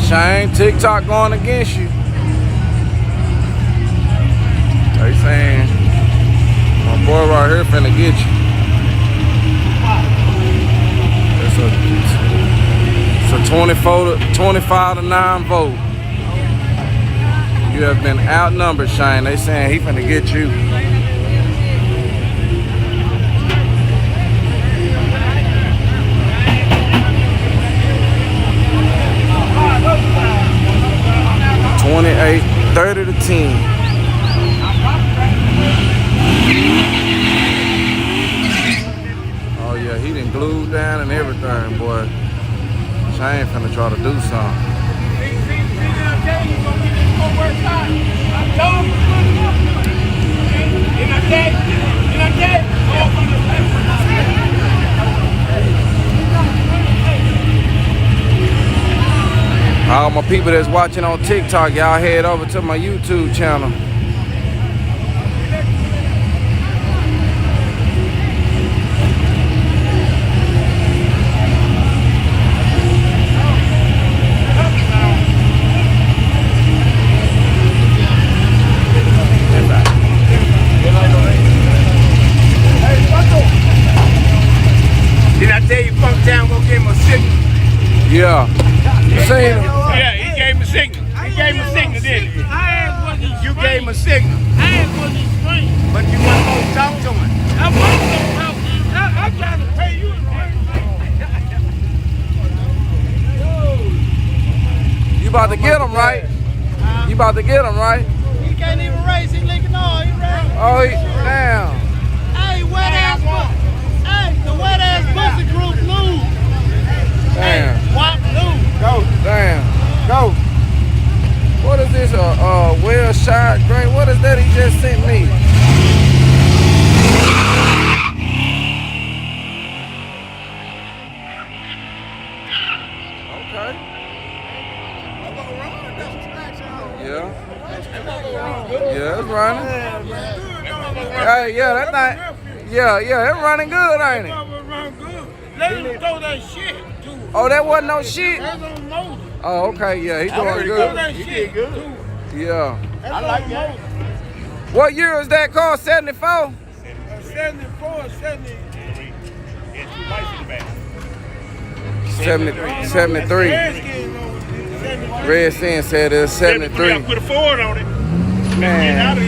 Shane, TikTok going against you. They saying my boy right here finna get you. It's a 25 to 9 vote. You have been outnumbered, Shane. They saying he finna get you. $28, 30 to 10. Oh yeah, he done glued down and everything, boy. Shane finna try to do something. All my people that's watching on TikTok, y'all head over to my YouTube channel. Did I tell you Funk Town go give him a signal? Yeah. You seen him? Yeah, he gave him a signal. He gave him a signal, didn't he? You gave him a signal. I ain't was his friend. But you wasn't going to talk to him. I wasn't going to talk to him. I'm trying to pay you. You about to get him, right? You about to get him, right? He can't even race. He licking all. He ran. Oh, damn. Hey, wet ass pussy. Hey, the wet ass pussy group lose. Damn. Hey, wop lose. Go. Damn. Go. What is this? Well shot great. What is that he just sent me? Okay. Yeah. Yeah, it's running. Hey, yeah, that thing. Yeah, it's running good, ain't it? Let him throw that shit too. Oh, that wasn't no shit. That's on motor. Oh, okay, yeah, he doing Throw good. that shit too. Yeah. I like that. What year is that car? 74? 74, 70. 73. Redskins said it's 73. Put a Ford on it. Man,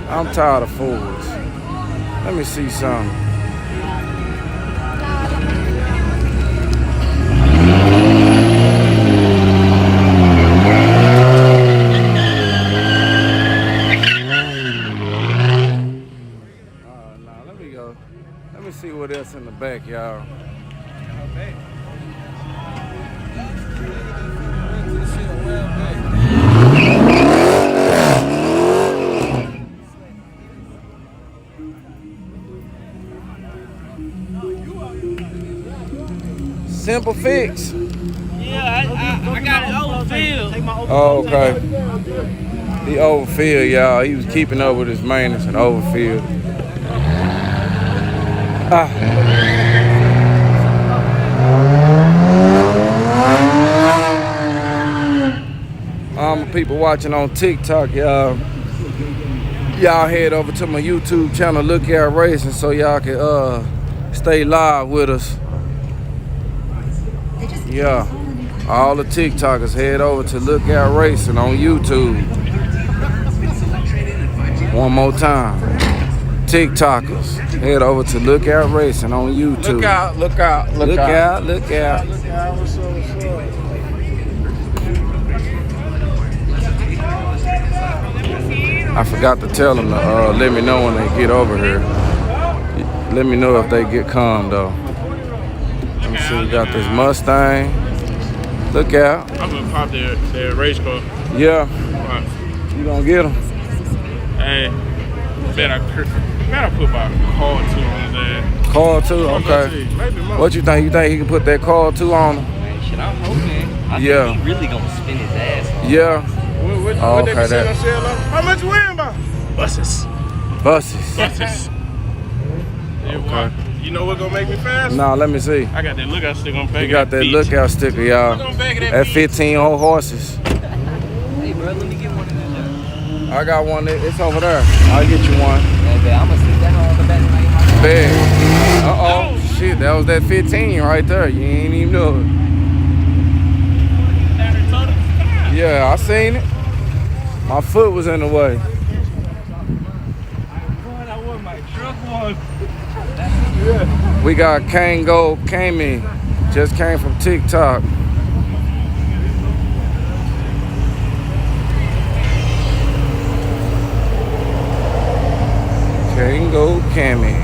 I'm tired of Fords. Let me see something. Let me see what else in the back, y'all. Simple fix. Yeah, I got it overfilled. Oh, okay. He overfilled, y'all. He was keeping up with his maintenance and overfilled. All my people watching on TikTok, y'all head over to my YouTube channel, Lookout Racing, so y'all can stay live with us. Yeah, all the TikTokers head over to Lookout Racing on YouTube. One more time. TikTokers, head over to Lookout Racing on YouTube. Look out, look out, look, Look out. out, look out. Look out, what's up, what's up? I forgot to tell them to let me know when they get over here. Let me know if they get calm though. Let me see, we got this Mustang. Look out. I'm gonna pop their race car. Yeah. You gonna get them? Hey, bet I put my car 2 on his ass. Car 2, okay. Maybe more. What you think? You think he can put that car 2 on him? Shit, I'm hoping. I Yeah. think he really gonna spin his ass. Yeah. What Oh, they okay, be selling that- on sale on? How much you wearing about? Buses. Buses. Buses. Okay. You know what's gonna make me fast? Nah, let me see. I got that lookout sticker on the back. You got that lookout sticker, y'all. At 15 whole horses. Hey, bro, let me get one of them. I got one. It's over there. I'll get you one. Yeah, I'm gonna stick that on the back of my Big. Uh-oh. Shit, that was that 15 right there. You ain't even know it. Yeah, I seen it. My foot was in the way. We got Kango Kami. Just came from TikTok. Kango Kami.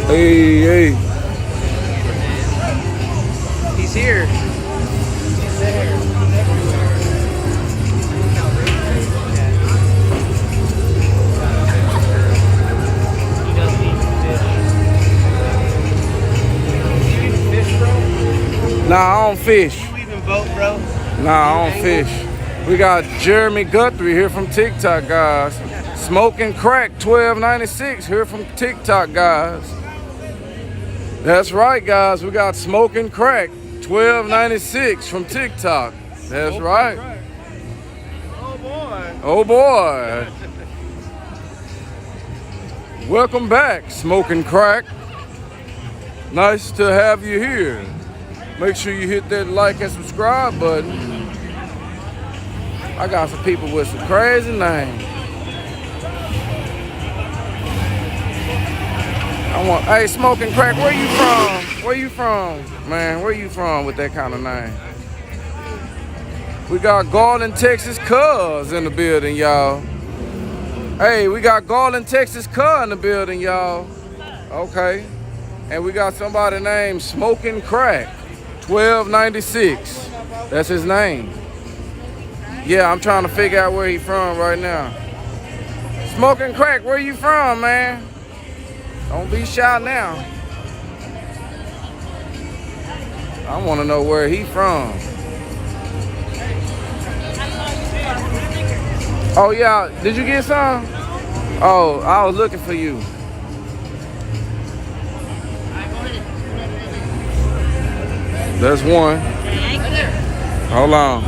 Hey, hey. He's here. He's there. He doesn't eat fish. Fish, bro? Nah, I don't fish. You even boat, bro? Nah, I don't fish. We got Jeremy Guthrie here from TikTok, guys. Smoking Crack 1296 here from TikTok, guys. That's right, guys. We got Smoking Crack 1296 from TikTok. That's right. Oh boy. Oh boy. Welcome back, Smoking Crack. Nice to have you here. Make sure you hit that like and subscribe button. I got some people with some crazy names. Hey, Smoking Crack, where you from? Where you from? Man, where you from with that kind of name? We got Garland, Texas Cuz in the building, y'all. Hey, we got Garland, Texas Cuz in the building, y'all. Okay. And we got somebody named Smoking Crack 1296. That's his name. Yeah, I'm trying to figure out where he from right now. Smoking Crack, where you from, man? Don't be shy now. I want to know where he from. Oh, yeah. Did you get some? Oh, I was looking for you. That's one. Hold on.